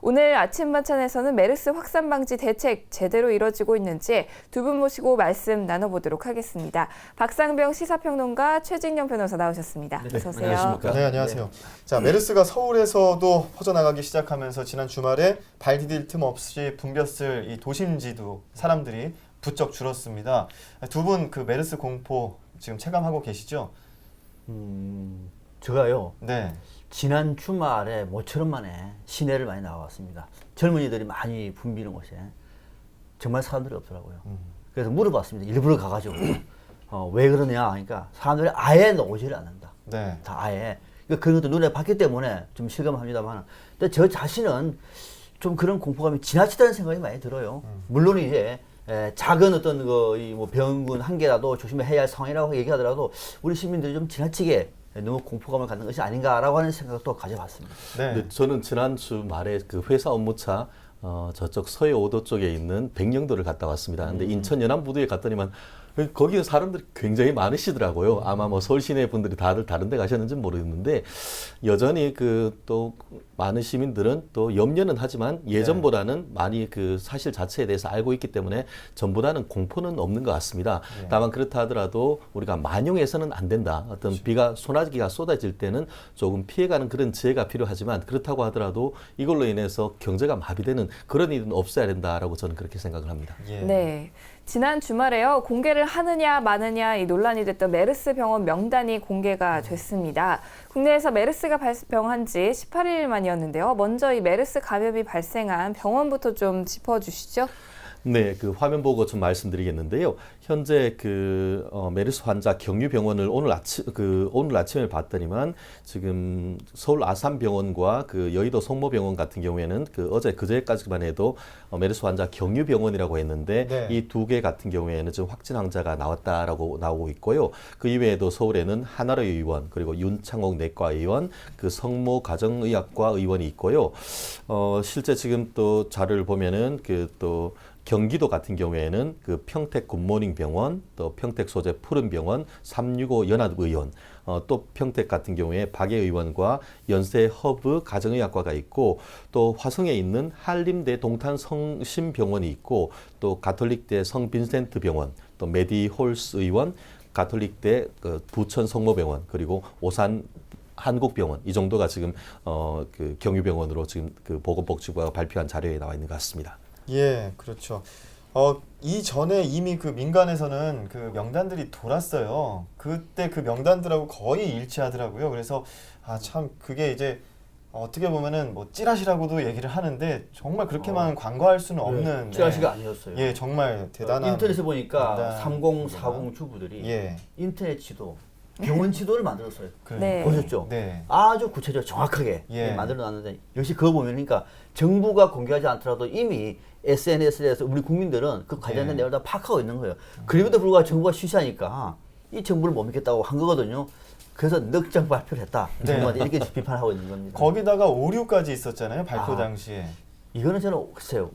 오늘 아침 만찬에서는 메르스 확산 방지 대책 제대로 이뤄지고 있는지 두 분 모시고 말씀 나눠보도록 하겠습니다. 박상병 시사평론가, 최진영 변호사 나오셨습니다. 네, 어서 오세요. 안녕하십니까. 네, 안녕하세요. 자, 메르스가 서울에서도 퍼져나가기 시작하면서 지난 주말에 발 디딜 틈 없이 붐볐을 이 도심지도 사람들이 부쩍 줄었습니다. 두 분 그 메르스 공포 지금 체감하고 계시죠? 제가요. 네. 지난 주말에 모처럼 만에 시내를 많이 나왔습니다. 젊은이들이 많이 붐비는 곳에 정말 사람들이 없더라고요. 그래서 물어봤습니다. 일부러 가가지고 왜 그러냐 하니까 사람들이 아예 나오지를 않는다. 네. 다 아예. 그러니까 그런 것도 눈에 봤기 때문에 좀 실감합니다만, 근데 저 자신은 좀 그런 공포감이 지나치다는 생각이 많이 들어요. 물론 이제 작은 어떤 뭐 병원 한 개라도 조심해야 할 상황이라고 얘기하더라도 우리 시민들이 좀 지나치게 너무 공포감을 갖는 것이 아닌가라고 하는 생각도 가져봤습니다. 네. 근데 저는 지난주 말에 그 회사 업무차 저쪽 서해 5도 쪽에 있는 백령도를 갔다 왔습니다. 근데 인천 연안부두에 갔더니만 거기에 사람들이 굉장히 많으시더라고요. 아마 뭐 서울 시내 분들이 다들 다른 데 가셨는지는 모르겠는데 여전히 그 또 많은 시민들은 또 염려는 하지만 예전보다는 많이 그 사실 자체에 대해서 알고 있기 때문에 전보다는 공포는 없는 것 같습니다. 다만 그렇다 하더라도 우리가 만용해서는 안 된다. 어떤 비가 소나기가 쏟아질 때는 조금 피해가는 그런 지혜가 필요하지만 그렇다고 하더라도 이걸로 인해서 경제가 마비되는 그런 일은 없어야 된다라고 저는 그렇게 생각을 합니다. 예. 네. 지난 주말에요. 공개를 하느냐 마느냐 이 논란이 됐던 메르스 병원 명단이 공개가 됐습니다. 국내에서 메르스가 발병한 지 18일 만이었는데요. 먼저 이 메르스 감염이 발생한 병원부터 좀 짚어주시죠. 네, 그 화면 보고 좀 말씀드리겠는데요. 현재 그 메르스 환자 격리병원을 오늘 아침에 봤더니만 지금 서울 아산병원과 그 여의도 성모병원 같은 경우에는 그 그제까지만 해도 메르스 환자 격리병원이라고 했는데 네. 이 두 개 같은 경우에는 지금 확진 환자가 나왔다라고 나오고 있고요. 그 이외에도 서울에는 한아름 의원 그리고 윤창옥 내과의원, 그 성모 가정의학과 의원이 있고요. 실제 지금 또 자료를 보면은 그 또 경기도 같은 경우에는 그 평택 굿모닝 병원, 또 평택 소재 푸른병원, 365 연합의원, 또 평택 같은 경우에 박예 의원과 연세 허브 가정의학과가 있고 또 화성에 있는 한림대 동탄 성심병원이 있고 또 가톨릭대 성빈센트 병원, 또 메디홀스 의원, 가톨릭대 부천 성모병원 그리고 오산 한국병원 이 정도가 지금 그 경유병원으로 지금 그 보건복지부가 발표한 자료에 나와 있는 것 같습니다. 예, 그렇죠. 이전에 이미 그 민간에서는 그 명단들이 돌았어요. 그때 그 명단들하고 거의 일치하더라고요. 그래서 참 그게 이제 어떻게 보면은 뭐 찌라시라고도 얘기를 하는데 정말 그렇게만 광고할 수는 없는 찌라시가 아니었어요. 예, 정말 대단한 인터넷에 보니까 명단. 3040 주부들이 예. 인터넷 지도, 병원 지도를 만들었어요. 네. 보셨죠? 네. 아주 구체적으로 정확하게 예. 만들어놨는데 역시 그거 보면 그러니까 정부가 공개하지 않더라도 이미 SNS에서 우리 국민들은 그 관련된 예. 내용을 다 파악하고 있는 거예요. 그럼에도 불구하고 정부가 쉬쉬하니까 이 정부를 못 믿겠다고 한 거거든요. 그래서 넉장 발표를 했다. 네. 정부한테 이렇게 비판하고 있는 겁니다. 거기다가 오류까지 있었잖아요. 발표 당시에. 이거는 저는 글쎄요.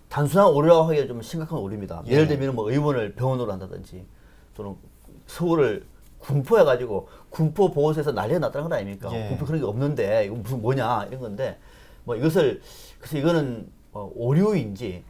단순한 오류라고 하기가 좀 심각한 오류입니다. 예. 예를 들면 뭐 의원을 병원으로 한다든지 또는 서울을 군포해가지고 군포 보호소에서 난리가 났다는 건 아닙니까? 예. 군포 그런 게 없는데 이거 무슨 뭐냐 이런 건데 뭐 이것을 그래서 이거는 오류인지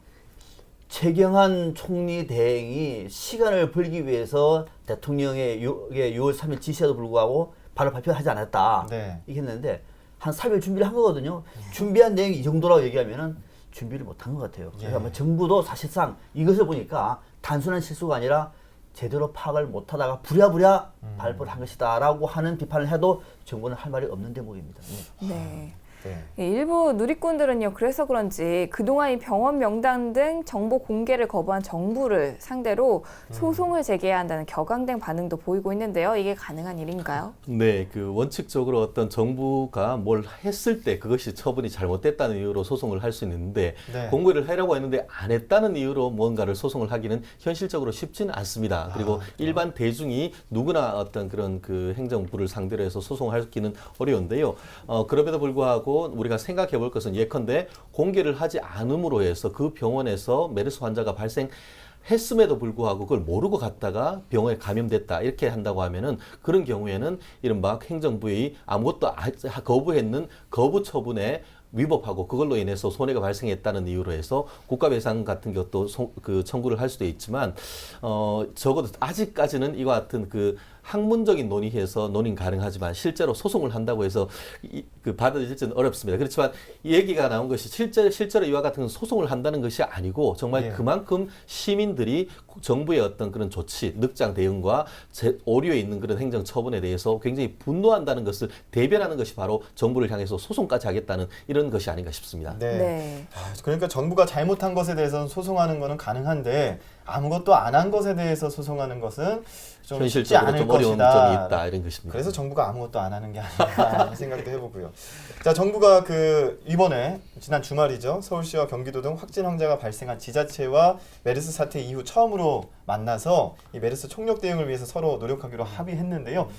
최경환 총리 대행이 시간을 벌기 위해서 대통령의 6월 3일 지시에도 불구하고 바로 발표하지 않았다. 네. 이렇게 했는데 한 3일 준비를 한 거거든요. 준비한 내용이 이 정도라고 얘기하면은 준비를 못한 것 같아요. 그래서 아마 정부도 사실상 이것을 보니까 단순한 실수가 아니라 제대로 파악을 못하다가 부랴부랴 발표를 한 것이다라고 하는 비판을 해도 정부는 할 말이 없는 대목입니다. 네. 네. 일부 누리꾼들은요. 그래서 그런지 그동안 이 병원 명단 등 정보 공개를 거부한 정부를 상대로 소송을 제기해야 한다는 격앙된 반응도 보이고 있는데요. 이게 가능한 일인가요? 네, 그 원칙적으로 어떤 정부가 뭘 했을 때 그것이 처분이 잘못됐다는 이유로 소송을 할 수 있는데 네. 공개를 하려고 했는데 안 했다는 이유로 뭔가를 소송을 하기는 현실적으로 쉽지는 않습니다. 그리고 일반 대중이 누구나 어떤 그런 그 행정부를 상대로 해서 소송을 하기는 어려운데요. 그럼에도 불구하고 우리가 생각해 볼 것은 예컨대 공개를 하지 않음으로 해서 그 병원에서 메르스 환자가 발생했음에도 불구하고 그걸 모르고 갔다가 병원에 감염됐다 이렇게 한다고 하면은 그런 경우에는 이른바 행정부의 아무것도 거부했는 거부 처분에 위법하고 그걸로 인해서 손해가 발생했다는 이유로 해서 국가배상 같은 것도 그 청구를 할 수도 있지만 적어도 아직까지는 이와 같은 그 학문적인 논의에서 논의 가능하지만 실제로 소송을 한다고 해서 그 받아들일지는 어렵습니다. 그렇지만 이 얘기가 나온 것이 실제로 이와 같은 소송을 한다는 것이 아니고 정말 예. 그만큼 시민들이 정부의 어떤 그런 조치, 늑장 대응과 오류에 있는 그런 행정 처분에 대해서 굉장히 분노한다는 것을 대변하는 것이 바로 정부를 향해서 소송까지 하겠다는 이런 것이 아닌가 싶습니다. 네. 네. 그러니까 정부가 잘못한 것에 대해서는 소송하는 것은 가능한데 아무것도 안 한 것에 대해서 소송하는 것은 좀 쉽지 현실적으로 않을 좀 어려운 것이다. 점이 있다 이런 것입니다. 그래서 정부가 아무것도 안 하는 게 아닌가 하는 생각도 해보고요. 자, 정부가 그 이번에 지난 주말이죠. 서울시와 경기도 등 확진 환자가 발생한 지자체와 메르스 사태 이후 처음으로 만나서 이 메르스 총력 대응을 위해서 서로 노력하기로 합의했는데요.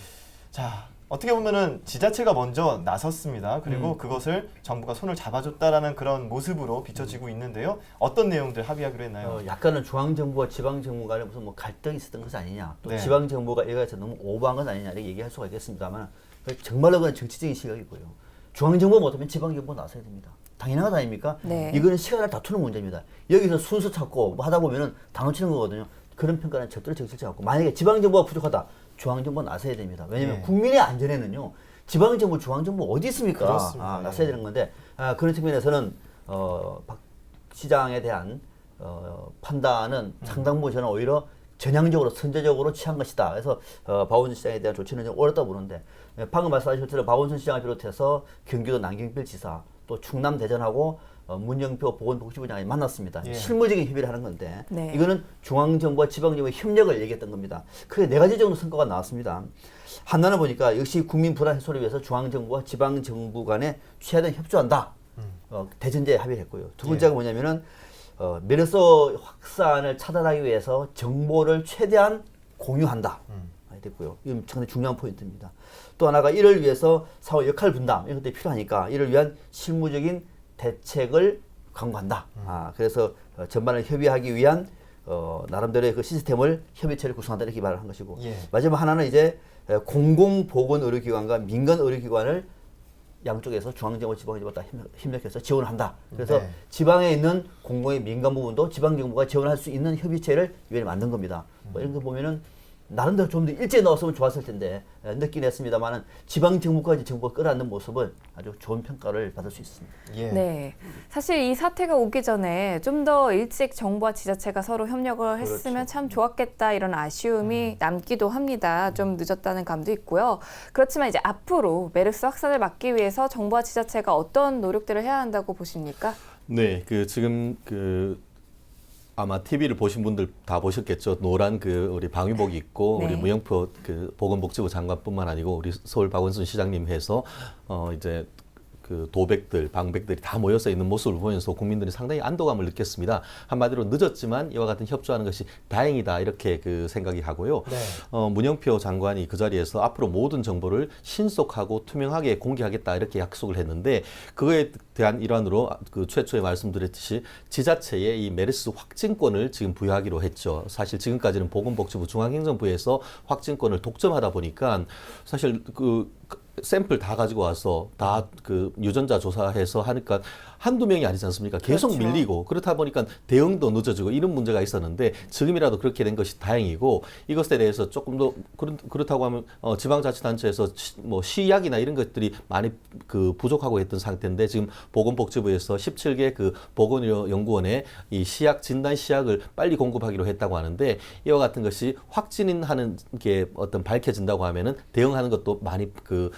자, 어떻게 보면은 지자체가 먼저 나섰습니다. 그리고 그것을 정부가 손을 잡아줬다라는 그런 모습으로 비춰지고 있는데요. 어떤 내용들 합의하기로 했나요? 약간은 중앙정부와 지방정부 간에 무슨 뭐 갈등이 있었던 것이 아니냐, 또 네. 지방정부가 이거에서 너무 오버한 건 아니냐 이렇게 얘기할 수가 있겠습니다만 정말로 그건 정치적인 시각이고요. 중앙정부가 못하면 지방정부가 나서야 됩니다. 당연한 것 아닙니까? 네. 이거는 시간을 다투는 문제입니다. 여기서 순서 찾고 뭐 하다 보면은 당을 치는 거거든요. 그런 평가는 절대로 적절치 않고, 만약에 지방정부가 부족하다, 중앙정부가 나서야 됩니다. 왜냐하면 네. 국민의 안전에는요, 지방정부, 중앙정부 어디 있습니까? 그렇습니다. 나서야 되는 건데, 그런 측면에서는 박 시장에 대한 판단은 상당 부분 저는 오히려 전향적으로 선제적으로 취한 것이다. 그래서 박원순 시장에 대한 조치는 좀 어렵다 보는데, 방금 말씀하신 것처럼 박원순 시장을 비롯해서 경기도 남경필 지사, 또 충남 대전하고 문영표 보건복지부장이 만났습니다. 예. 실무적인 협의를 하는 건데, 네. 이거는 중앙정부와 지방정부의 협력을 얘기했던 겁니다. 크게 네 가지 정도 성과가 나왔습니다. 하나는 보니까 역시 국민 불안 해소를 위해서 중앙정부와 지방정부 간에 최대한 협조한다. 대전제에 합의를 했고요. 두 번째가 뭐냐면은 메르스 확산을 차단하기 위해서 정보를 최대한 공유한다. 됐고요. 이건 상당히 중요한 포인트입니다. 또 하나가 이를 위해서 사후 역할 분담 이런 것들이 필요하니까 이를 위한 실무적인 대책을 강구한다. 그래서 전반을 협의하기 위한 나름대로의 그 시스템을 협의체를 구성한다 이렇게 말을 한 것이고, 예. 마지막 하나는 이제 공공보건의료기관과 민간의료기관을 양쪽에서 중앙정부, 지방정부 다 협력해서 지원을 한다. 그래서 네. 지방에 있는 공공의 민간 부분도 지방정부가 지원할 수 있는 협의체를 이번에 만든 겁니다. 뭐 이런 거 보면은 나름대로 좀 더 일찍 나왔으면 좋았을 텐데 늦긴 했습니다만은 지방정부까지 정부가 끌어안는 모습은 아주 좋은 평가를 받을 수 있습니다. 예. 네. 사실 이 사태가 오기 전에 좀 더 일찍 정부와 지자체가 서로 협력을 했으면 참 좋았겠다 이런 아쉬움이 남기도 합니다. 좀 늦었다는 감도 있고요. 그렇지만 이제 앞으로 메르스 확산을 막기 위해서 정부와 지자체가 어떤 노력들을 해야 한다고 보십니까? 네, 지금 아마 TV를 보신 분들 다 보셨겠죠. 노란 우리 방위복이 있고 네. 우리 무영표 보건복지부 장관뿐만 아니고 우리 서울 박원순 시장님 해서 이제 도백들, 방백들이 다 모여서 있는 모습을 보면서 국민들이 상당히 안도감을 느꼈습니다. 한마디로 늦었지만 이와 같은 협조하는 것이 다행이다 이렇게 생각이 하고요. 네. 문영표 장관이 그 자리에서 앞으로 모든 정보를 신속하고 투명하게 공개하겠다 이렇게 약속을 했는데, 그거에 대한 일환으로 최초에 말씀드렸듯이 지자체에 이 메르스 확진권을 지금 부여하기로 했죠. 사실 지금까지는 보건복지부 중앙행정부에서 확진권을 독점하다 보니까 사실 샘플 다 가지고 와서 다 유전자 조사해서 하니까 한두 명이 아니지 않습니까? 계속 그렇죠. 밀리고, 그렇다 보니까 대응도 늦어지고 이런 문제가 있었는데 지금이라도 그렇게 된 것이 다행이고, 이것에 대해서 조금 더 그렇다고 하면 지방자치단체에서 시약이나 이런 것들이 많이 부족하고 했던 상태인데, 지금 보건복지부에서 17개 보건의료연구원에 이 시약 진단 시약을 빨리 공급하기로 했다고 하는데, 이와 같은 것이 확진하는 게 밝혀진다고 하면은 대응하는 것도 많이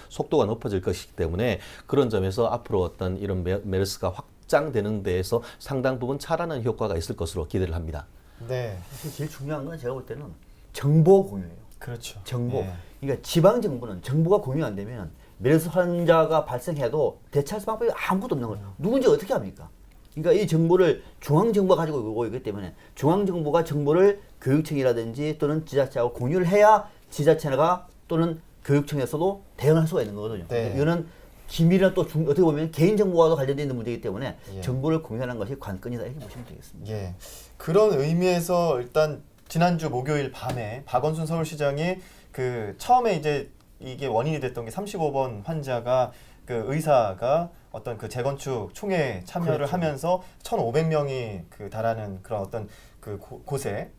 속도가 높아질 것이기 때문에, 그런 점에서 앞으로 어떤 이런 메르스가 확장되는 데에서 상당 부분 차단하는 효과가 있을 것으로 기대를 합니다. 네. 사실 제일 중요한 건 제가 볼 때는 정보 공유예요. 그렇죠. 정보. 예. 그러니까 지방 정부는 정보가 공유 안 되면 메르스 환자가 발생해도 대처할 방법이 아무것도 없는 거예요. 누군지 어떻게 합니까? 그러니까 이 정보를 중앙정부가 가지고 오고 있기 때문에 중앙정부가 정보를 교육청이라든지 또는 지자체하고 공유를 해야 지자체가 또는 교육청에서도 대응할 수가 있는 거거든요. 네. 이거는 기밀이나 또 어떻게 보면 개인정보와도 관련되어 있는 문제이기 때문에 예. 정보를 공유하는 것이 관건이다 이렇게 보시면 되겠습니다. 예. 그런 의미에서 일단 지난주 목요일 밤에 박원순 서울시장이 처음에 이제 이게 원인이 됐던 게 35번 환자가 의사가 어떤 그 재건축 총회에 참여를 그렇죠. 하면서 1,500명이 그 달하는 그런 어떤 그 곳에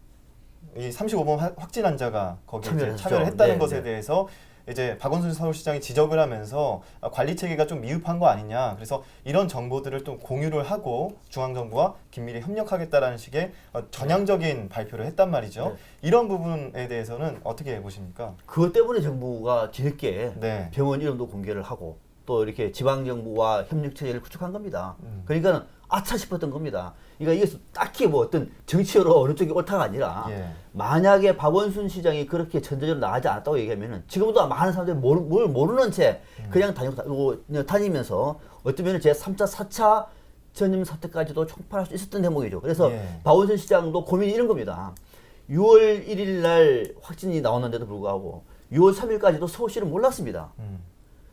이 35번 확진 환자가 거기에 이제 참여를 참여를 했죠. 했다는 네, 것에 네. 대해서 이제 박원순 서울시장이 지적을 하면서 관리 체계가 좀 미흡한 거 아니냐. 그래서 이런 정보들을 좀 공유를 하고 중앙정부와 긴밀히 협력하겠다라는 식의 전향적인 발표를 했단 말이죠. 네. 이런 부분에 대해서는 어떻게 보십니까? 그것 때문에 정부가 뒤늦게 네. 병원 이름도 공개를 하고 또 이렇게 지방정부와 협력체제를 구축한 겁니다. 그러니까 아차 싶었던 겁니다. 그러니까 이게 딱히 뭐 어떤 정치적으로 어느 쪽이 옳다가 아니라 예. 만약에 박원순 시장이 그렇게 전제적으로 나가지 않았다고 얘기하면은 지금도 많은 사람들이 뭘 모르는 채 그냥 다니면서 어쩌면 제 3차, 4차 전임 사태까지도 총파할 수 있었던 대목이죠. 그래서 예. 박원순 시장도 고민이 이런 겁니다. 6월 1일 날 확진이 나왔는데도 불구하고 6월 3일까지도 서울시는 몰랐습니다.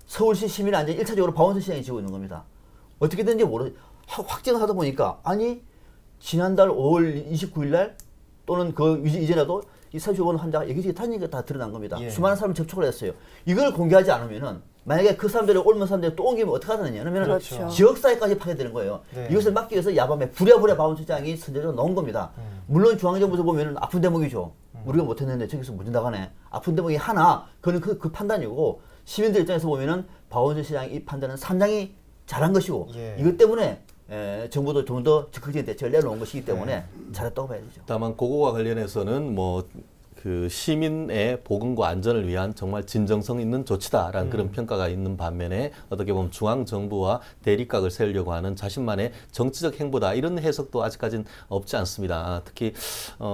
서울시 시민 안전 1차적으로 박원순 시장이 지고 있는 겁니다. 어떻게든지 확진을 하다 보니까 아니 지난달 5월 29일 날 또는 그 이전에도 이 35번 환자가 여기저기 다니는 게 다 드러난 겁니다. 예. 수많은 사람이 접촉을 했어요. 이걸 공개하지 않으면은 만약에 그 사람들이 옮은 사람들이 또 옮기면 어떡하느냐 하면 그렇죠. 지역사회까지 파괴되는 거예요. 네. 이것을 막기 위해서 야밤에 부랴부랴 박원순 시장이 선제적으로 넣은 겁니다. 물론 중앙정부에서 보면은 아픈 대목이죠. 우리가 못했는데 저기서 문제 나가네. 아픈 대목이 하나 그는 그 판단이고 시민들 입장에서 보면은 박원순 시장의 이 판단은 상당히 잘한 것이고 예. 이것 때문에 정부도 좀 더 적극적인 대책을 내놓은 것이기 때문에 잘했다고 봐야 되죠. 다만 그거와 관련해서는 뭐 그 시민의 보건과 안전을 위한 정말 진정성 있는 조치다라는 그런 평가가 있는 반면에 어떻게 보면 중앙 정부와 대립각을 세우려고 하는 자신만의 정치적 행보다 이런 해석도 아직까지는 없지 않습니다. 특히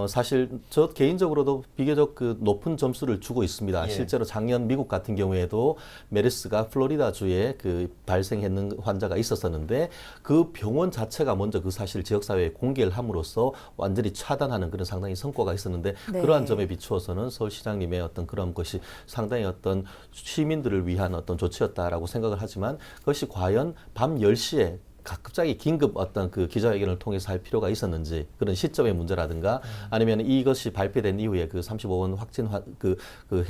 사실 저 개인적으로도 비교적 그 높은 점수를 주고 있습니다. 예. 실제로 작년 미국 같은 경우에도 메르스가 플로리다주에 그 발생했는 환자가 있었었는데 그 병원 자체가 먼저 그 사실 지역사회에 공개를 함으로써 완전히 차단하는 그런 상당히 성과가 있었는데 네. 그러한 점에 비추어서는 서울시장님의 어떤 그런 것이 상당히 어떤 시민들을 위한 어떤 조치였다라고 생각을 하지만 그것이 과연 밤 10시에 갑자기 긴급 어떤 그 기자회견을 통해서 할 필요가 있었는지 그런 시점의 문제라든가 아니면 이것이 발표된 이후에 그 35번 확진 그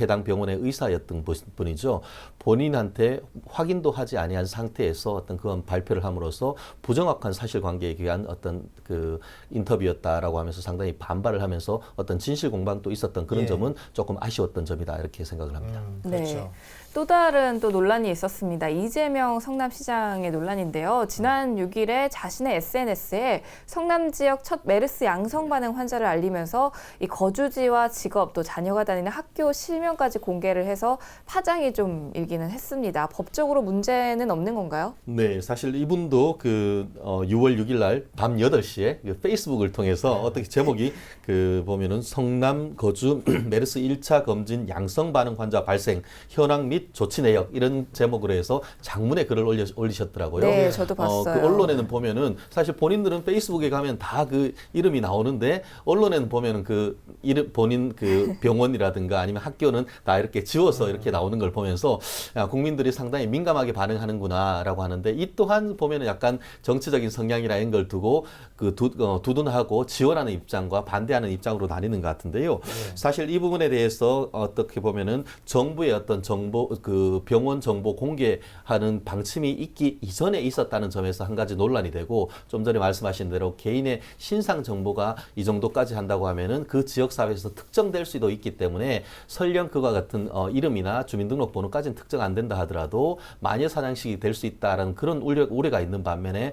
해당 병원의 의사였던 분이죠. 본인한테 확인도 하지 아니한 상태에서 어떤 그런 발표를 함으로써 부정확한 사실관계에 의한 어떤 그 인터뷰였다라고 하면서 상당히 반발을 하면서 어떤 진실 공방도 있었던 그런 예. 점은 조금 아쉬웠던 점이다 이렇게 생각을 합니다. 그렇죠. 네. 또 다른 또 논란이 있었습니다. 이재명 성남시장의 논란인데요. 지난 6일에 자신의 SNS에 성남 지역 첫 메르스 양성 반응 환자를 알리면서 이 거주지와 직업 또 자녀가 다니는 학교 실명까지 공개를 해서 파장이 좀 일기는 했습니다. 법적으로 문제는 없는 건가요? 네, 사실 이분도 그 6월 6일 날 밤 8시에 그 페이스북을 통해서 어떻게 제목이 그 보면은 성남 거주 메르스 1차 검진 양성 반응 환자 발생 현황 및 조치 내역 이런 제목으로 해서 장문의 글을 올리셨더라고요. 네, 저도 봤어요. 그 언론에는 보면은 사실 본인들은 페이스북에 가면 다 그 이름이 나오는데 언론에는 보면은 그 이름 본인 그 병원이라든가 아니면 학교는 다 이렇게 지워서 이렇게 나오는 걸 보면서 야, 국민들이 상당히 민감하게 반응하는구나라고 하는데 이 또한 보면은 약간 정치적인 성향이라는 걸 두고 그 두둔하고 지원하는 입장과 반대하는 입장으로 나뉘는 것 같은데요. 사실 이 부분에 대해서 어떻게 보면은 정부의 어떤 정보 그 병원 정보 공개하는 방침이 있기 이전에 있었다는 점에서 한 가지 논란이 되고 좀 전에 말씀하신 대로 개인의 신상 정보가 이 정도까지 한다고 하면은 그 지역 사회에서 특정될 수도 있기 때문에 설령 그와 같은 이름이나 주민등록번호까지는 특정 안 된다 하더라도 마녀 사냥식이 될 수 있다라는 그런 우려가 있는 반면에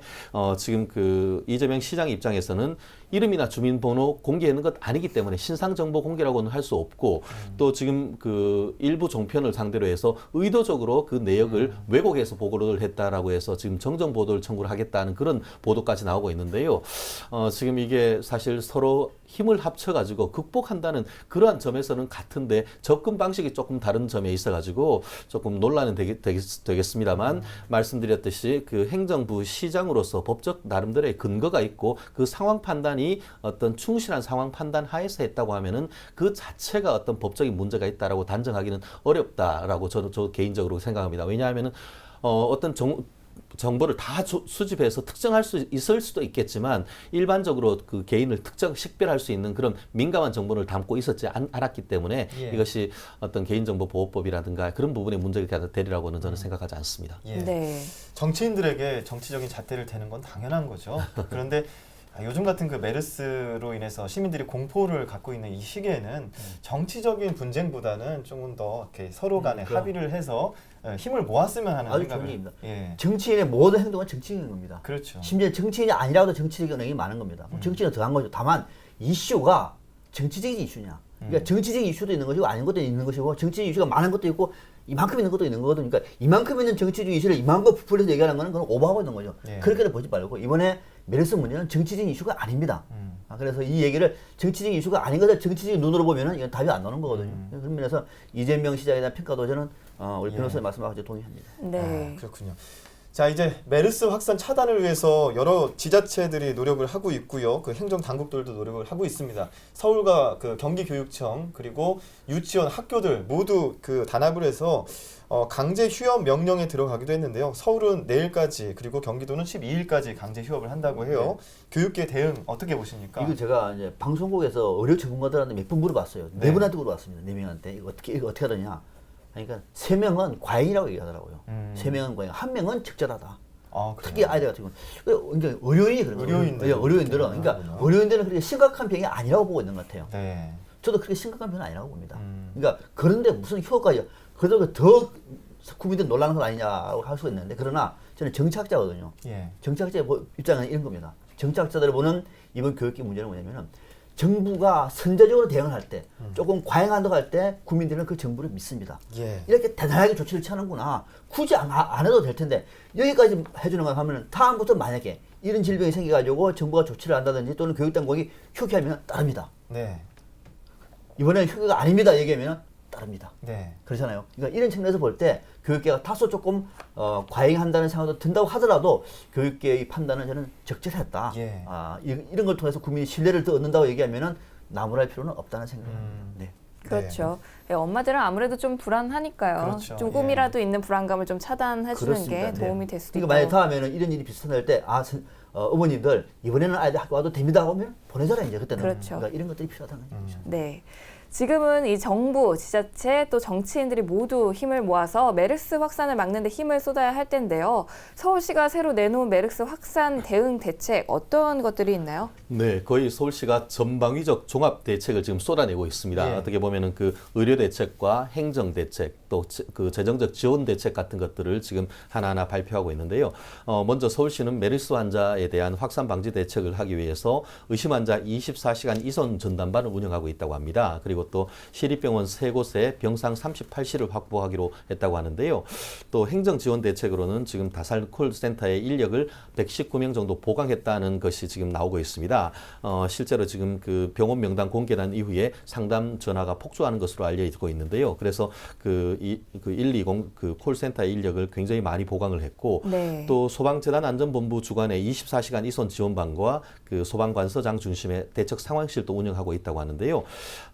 지금 그 이재명 시장 입장에서는 이름이나 주민번호 공개하는 것 아니기 때문에 신상 정보 공개라고는 할 수 없고 또 지금 그 일부 종편을 상대로 해서 의도적으로 그 내역을 왜곡해서 보도를 했다라고 해서 지금 정정 보도를 청구를 하겠다는 그런 보도까지 나오고 있는데요. 지금 이게 사실 서로 힘을 합쳐가지고 극복한다는 그러한 점에서는 같은데 접근 방식이 조금 다른 점에 있어가지고 조금 논란은 되겠습니다만 말씀드렸듯이 그 행정부 시장으로서 법적 나름대로의 근거가 있고 그 상황 판단이 어떤 충실한 상황 판단 하에서 했다고 하면은 그 자체가 어떤 법적인 문제가 있다라고 단정하기는 어렵다라고 저는 개인적으로 생각합니다. 왜냐하면은 어떤 정보를 다 수집해서 특정할 수 있을 수도 있겠지만 일반적으로 그 개인을 식별할 수 있는 그런 민감한 정보를 담고 있었지 않았기 때문에 예. 이것이 어떤 개인정보보호법이라든가 그런 부분에 문제가 되리라고는 저는 생각하지 않습니다. 예. 네. 정치인들에게 정치적인 잣대를 대는 건 당연한 거죠. 그런데 요즘 같은 그 메르스로 인해서 시민들이 공포를 갖고 있는 이 시기에는 정치적인 분쟁보다는 조금 더 이렇게 서로 간에 그럼. 합의를 해서 힘을 모았으면 하는 아주 생각을. 좋은 얘기입니다. 예. 정치인의 모든 행동은 정치적인 겁니다. 그렇죠. 심지어 정치인이 아니라도 정치적인 영향이 많은 겁니다. 정치인은 더한 거죠. 다만 이슈가 정치적인 이슈냐. 그러니까 정치적인 이슈도 있는 것이고 아닌 것도 있는 것이고 정치적 이슈가 많은 것도 있고 이만큼 있는 것도 있는 거거든요. 그러니까 이만큼 있는 정치적 이슈를 이만큼 부풀려서 얘기하는 거는 그건 오버하고 있는 거죠. 예. 그렇게도 보지 말고 이번에 메르스 문제는 정치적인 이슈가 아닙니다. 그래서 이 얘기를 정치적인 이슈가 아닌 것을 정치적인 눈으로 보면은 이건 답이 안 나오는 거거든요. 그런 면에서 이재명 시장에 대한 평가도 저는 우리 변호사님 말씀하고 동의합니다. 네. 그렇군요. 자, 이제 메르스 확산 차단을 위해서 여러 지자체들이 노력을 하고 있고요. 그 행정 당국들도 노력을 하고 있습니다. 서울과 그 경기교육청 그리고 유치원, 학교들 모두 그 단합을 해서 강제 휴업 명령에 들어가기도 했는데요. 서울은 내일까지 그리고 경기도는 12일까지 강제 휴업을 한다고 해요. 교육계 대응 어떻게 보십니까? 이거 제가 이제 방송국에서 의료 전문가들한테 몇 번 물어봤어요. 네. 네 분한테 물어봤습니다. 네 명한테 이거 어떻게 하느냐. 그러니까 3명은 과잉이라고 얘기하더라고요. 3명은 과잉, 1명은 적절하다. 아, 특히 아이들 같은 경우는 그러니까 의료인이 그런 거예요. 의료인들. 의료인들은 그러니까 그렇구나. 의료인들은 그렇게 심각한 병이 아니라고 보고 있는 것 같아요. 네. 저도 그렇게 심각한 병은 아니라고 봅니다. 그러니까 그런데 무슨 효과가 그래도 더 국민들 놀라는 건 아니냐고 할 수가 있는데 그러나 저는 정치학자거든요. 예. 정치학자의 입장은 이런 겁니다. 정치학자들이 보는 이번 교육계 문제는 뭐냐면은 정부가 선제적으로 대응을 할 때 조금 과잉한다고 할 때 국민들은 그 정부를 믿습니다. 예. 이렇게 대단하게 조치를 취하는구나. 굳이 안 해도 될 텐데 여기까지 해주는 거 하면은 다음부터 만약에 이런 질병이 생겨가지고 정부가 조치를 한다든지 또는 교육당국이 휴교하면 따릅니다. 네. 이번에는 휴교가 아닙니다. 얘기하면 따릅니다. 네. 그렇잖아요. 그러니까 이런 측면에서 볼 때 교육계가 다소 조금 과잉한다는 생각도 든다고 하더라도 교육계의 판단은 저는 적절했다. 예. 이런 걸 통해서 국민이 신뢰를 더 얻는다고 얘기하면은 나무랄 필요는 없다는 생각입니다. 네. 그렇죠. 네, 엄마들은 아무래도 좀 불안하니까요. 그렇죠. 조금이라도 있는 불안감을 좀 차단해주는 게 도움이 될 수도 그러니까 있고. 만약 다음에는 이런 일이 비슷할 때 어머님들 이번에는 아이들 학교 와도 됩니다 하면 보내줘라 이제 그때는. 그렇죠. 그러니까 이런 것들이 필요하다는 거죠. 네. 지금은 이 정부, 지자체 또 정치인들이 모두 힘을 모아서 메르스 확산을 막는 데 힘을 쏟아야 할 텐데요. 서울시가 새로 내놓은 메르스 확산 대응 대책 어떤 것들이 있나요? 네, 거의 서울시가 전방위적 종합 대책을 지금 쏟아내고 있습니다. 예. 어떻게 보면은 그 의료 대책과 행정 대책 또 그 재정적 지원 대책 같은 것들을 지금 하나하나 발표하고 있는데요. 먼저 서울시는 메르스 환자에 대한 확산 방지 대책을 하기 위해서 의심 환자 24시간 이송 전담반을 운영하고 있다고 합니다. 그리고 또 시립병원 3곳에 병상 38실을 확보하기로 했다고 하는데요. 또 행정 지원 대책으로는 지금 다산 콜센터의 인력을 119명 정도 보강했다는 것이 지금 나오고 있습니다. 실제로 지금 그 병원 명단 공개난 이후에 상담 전화가 폭주하는 것으로 알려지고 있는데요. 그래서 그 120 그 콜센터의 인력을 굉장히 많이 보강을 했고 네. 또 소방재난안전본부 주관의 24시간 이송 지원반과 그 소방관서장 중심의 대책 상황실도 운영하고 있다고 하는데요.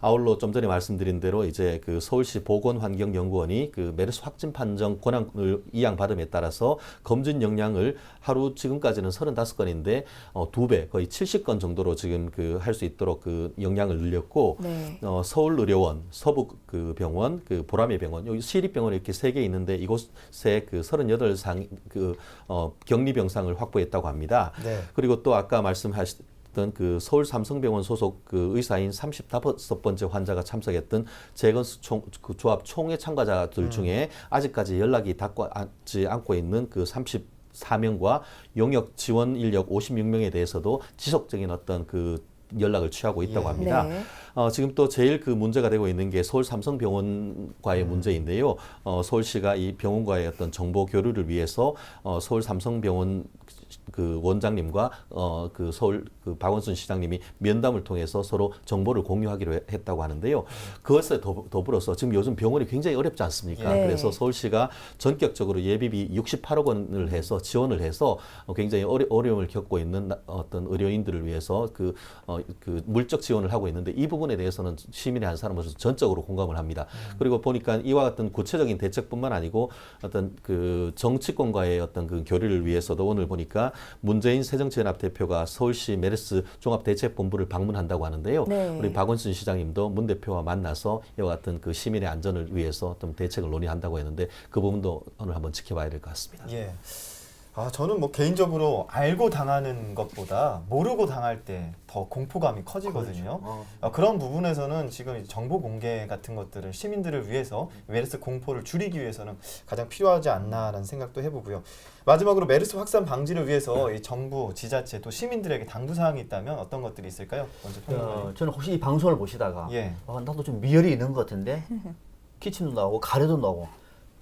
아울러 좀 전에 말씀드린 대로 이제 그 서울시 보건환경연구원이 그 메르스 확진 판정 권한을 이양받음에 따라서 검진 역량을 하루 지금까지는 35건인데 2배 거의 70건 정도로 지금 그 할 수 있도록 그 역량을 늘렸고 네. 서울의료원, 서북 그 병원, 그 보라매 병원, 여기 시립병원이 이렇게 3개 있는데 이곳에 그 38상 그 격리 병상을 확보했다고 합니다. 네. 그리고 또 아까 말씀하셨던 그 서울 삼성병원 소속 그 의사인 35번째 환자가 참석했던 재건수 그 조합 총회 참가자들 중에 아직까지 연락이 닿지 않고 있는 그 34명과 용역 지원 인력 56명에 대해서도 지속적인 어떤 그 연락을 취하고 있다고 합니다. 네. 지금 또 제일 그 문제가 되고 있는 게 서울 삼성병원과의 문제인데요. 서울시가 이 병원과의 어떤 정보 교류를 위해서 서울 삼성병원 그 원장님과 그 서울 그 박원순 시장님이 면담을 통해서 서로 정보를 공유하기로 했다고 하는데요. 그것에 더불어서 지금 요즘 병원이 굉장히 어렵지 않습니까? 네. 그래서 서울시가 전격적으로 예비비 68억 원을 해서 지원을 해서 굉장히 어려움을 겪고 있는 어떤 의료인들을 위해서 그 그 물적 지원을 하고 있는데 이 부분에 대해서는 시민의 한 사람으로서 전적으로 공감을 합니다. 그리고 보니까 이와 같은 구체적인 대책뿐만 아니고 어떤 그 정치권과의 어떤 그 교류를 위해서도 오늘 보니까 문재인 새정치연합 대표가 서울시 메르스 종합대책본부를 방문한다고 하는데요. 네. 우리 박원순 시장님도 문 대표와 만나서 이와 같은 그 시민의 안전을 위해서 좀 대책을 논의한다고 했는데 그 부분도 오늘 한번 지켜봐야 될 것 같습니다. 예. 저는 뭐 개인적으로 알고 당하는 것보다 모르고 당할 때 더 공포감이 커지거든요. 그렇죠. 그런 부분에서는 지금 정보 공개 같은 것들을 시민들을 위해서 메르스 공포를 줄이기 위해서는 가장 필요하지 않나라는 생각도 해보고요. 마지막으로 메르스 확산 방지를 위해서 이 정부, 지자체 또 시민들에게 당부사항이 있다면 어떤 것들이 있을까요? 먼저 평론가님. 저는 혹시 이 방송을 보시다가 예. 나도 좀 미열이 있는 것 같은데 기침도 나오고 가래도 나오고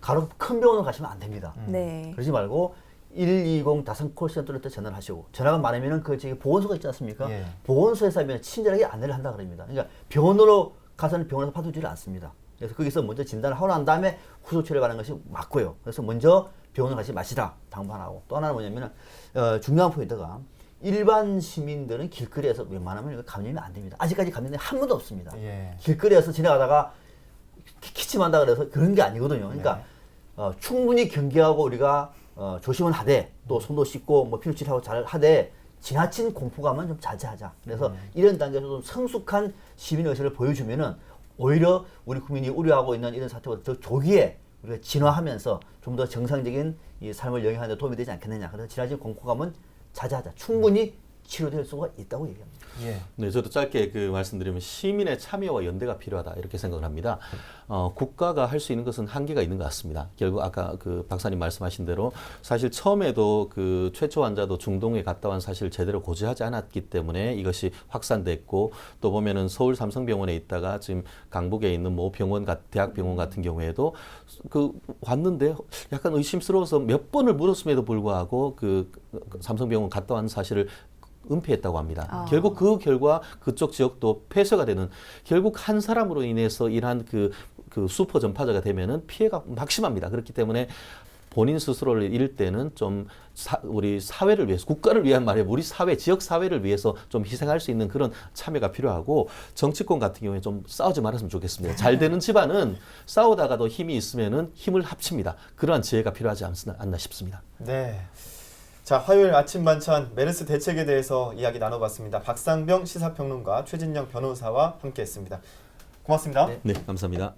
가로 큰 병원을 가시면 안 됩니다. 네. 그러지 말고 120 다산 콜센터를 또 전화를 하시고 전화가 많으면은 그 저기 보건소가 있지 않습니까? 예. 보건소에서 하면 친절하게 안내를 한다 그럽니다. 그러니까 병원으로 가서는 병원에서 파도지를 않습니다. 그래서 거기서 먼저 진단을 하고 난 다음에 후속 치료를 받는 것이 맞고요. 그래서 먼저 병원을 가지 마시라 당부하고 또 하나는 뭐냐면은 중요한 포인트가 일반 시민들은 길거리에서 웬만하면 이거 감염이 안 됩니다. 아직까지 감염이 한 번도 없습니다. 예. 길거리에서 지나가다가 기침한다 그래서 그런 게 아니거든요. 그러니까 충분히 경계하고 우리가 조심은 하되 또 손도 씻고 뭐 피부 치료하고 잘 하되 지나친 공포감은 좀 자제하자. 그래서 이런 단계에서 좀 성숙한 시민 의식을 보여주면은 오히려 우리 국민이 우려하고 있는 이런 사태보다 더 조기에 우리가 진화하면서 좀 더 정상적인 이 삶을 영위하는 데 도움이 되지 않겠느냐. 그래서 지나친 공포감은 자제하자. 충분히 치료될 수가 있다고 얘기합니다. 예. 네, 저도 짧게 그 말씀드리면 시민의 참여와 연대가 필요하다 이렇게 생각을 합니다. 국가가 할 수 있는 것은 한계가 있는 것 같습니다. 결국 아까 그 박사님 말씀하신 대로 사실 처음에도 그 최초 환자도 중동에 갔다 온 사실을 제대로 고지하지 않았기 때문에 이것이 확산됐고 또 보면은 서울 삼성병원에 있다가 지금 강북에 있는 뭐 병원 대학병원 같은 경우에도 그 왔는데 약간 의심스러워서 몇 번을 물었음에도 불구하고 그 삼성병원 갔다 온 사실을 은폐했다고 합니다. 결국 그 결과 그쪽 지역도 폐쇄가 되는 결국 한 사람으로 인해서 이러한 그 슈퍼 전파자가 되면은 피해가 막심합니다. 그렇기 때문에 본인 스스로를 잃을 때는 좀 우리 사회를 위해서 국가를 위한 말이에요. 우리 사회 지역 사회를 위해서 좀 희생할 수 있는 그런 참여가 필요하고 정치권 같은 경우에 좀 싸우지 말았으면 좋겠습니다. 잘 되는 집안은 싸우다가도 힘이 있으면은 힘을 합칩니다. 그러한 지혜가 필요하지 않나 싶습니다. 네. 자, 화요일 아침 만찬 메르스 대책에 대해서 이야기 나눠봤습니다. 박상병 시사평론가, 최진영 변호사와 함께했습니다. 고맙습니다. 네, 감사합니다.